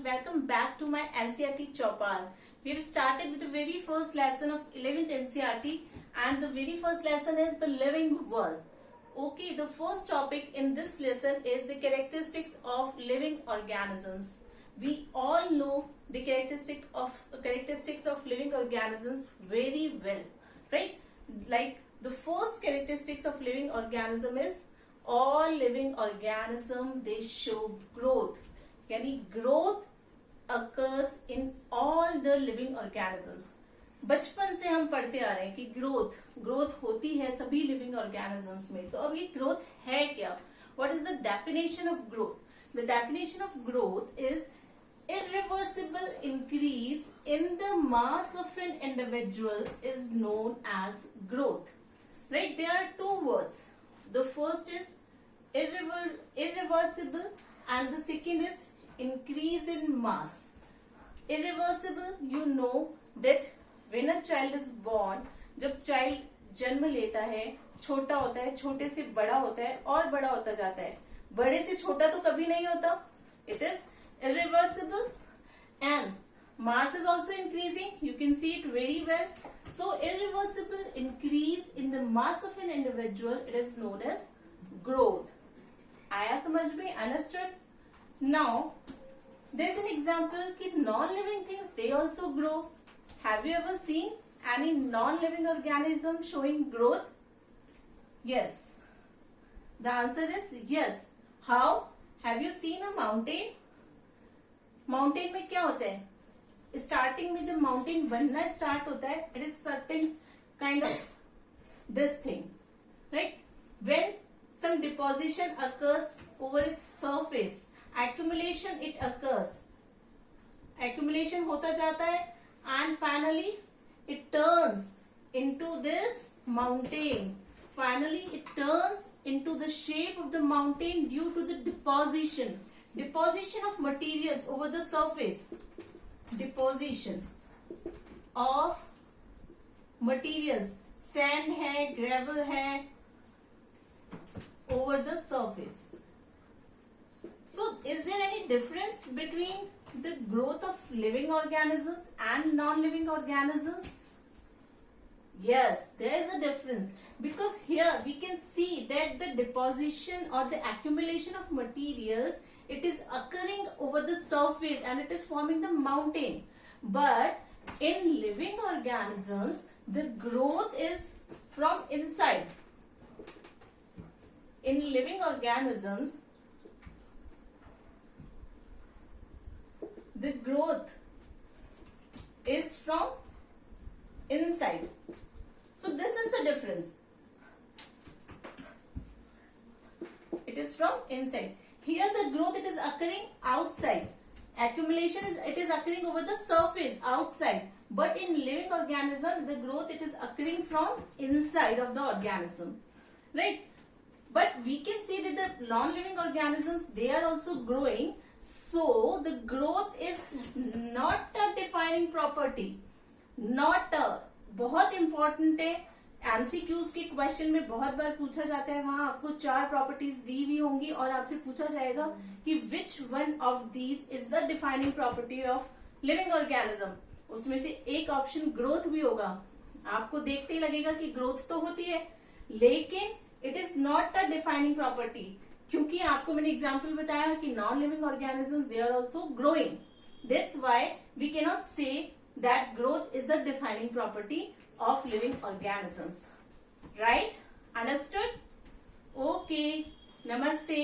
welcome back to my NCERT Chopal. We have started with the very first lesson of 11th NCERT and the very first lesson is the living world. Okay, the first topic in this lesson is the characteristics of living organisms. We all know the characteristics of living organisms very well, right? Like the first characteristics of living organism is all living organism they show growth. यानी growth occurs in all the living organisms. बचपन से हम पढ़ते आ रहे हैं कि growth होती है सभी लिविंग ऑर्गेनिजम्स में. तो अब ये ग्रोथ है क्या? What is the definition of growth? The definition of growth is irreversible increase in the mass of an individual is known as growth. Right? There are two words. The first is irreversible and the second is increase in mass. Irreversible, you know that when a child is born, जब child जन्म लेता है, छोटा होता है, छोटे से बड़ा होता है और बड़ा होता जाता है. बड़े से छोटा तो कभी नहीं होता. It is irreversible and mass is also increasing. You can see it very well. So irreversible increase in the mass of an individual, it is known as growth. आया समझ में? Understood? Now there is an example कि non-living things they also grow. Have you ever seen any non-living organism showing growth? Yes. The answer is yes. How? Have you seen a mountain? Mountain में क्या होता है? Starting में जब mountain बनना start होता है, it is certain kind of this thing, right? When some deposition occurs over its surface, accumulation it occurs. Accumulation होता जाता है and finally it turns into this mountain. Finally it turns into the shape of the mountain due to the deposition of materials over the surface. Deposition of materials, sand है, gravel है, over the surface. So, is there any difference between the growth of living organisms and non-living organisms? Yes, there is a difference because here we can see that the deposition or the accumulation of materials, it is occurring over the surface and it is forming the mountain. But in living organisms, the growth is from inside. In living organisms, the growth is from inside. So this is the difference. It is from inside. Here the growth it is occurring outside. Accumulation is occurring over the surface outside. But in living organism the growth it is occurring from inside of the organism. Right? But we can see that the non-living organisms they are also growing. So the growth is not a defining property. Not a, बहुत important है. MCQs के question में बहुत बार पूछा जाता है. वहां आपको 4 प्रॉपर्टीज दी हुई होंगी और आपसे पूछा जाएगा कि which one of these is the defining property of living organism. उसमें से एक ऑप्शन ग्रोथ भी होगा. आपको देखते ही लगेगा कि ग्रोथ तो होती है लेकिन it is not a defining property. क्योंकि आपको मैंने एग्जाम्पल बताया कि non living organisms they are also growing. That's why we can not say that growth is a defining property of living organisms. Right? Understood? Okay, नमस्ते.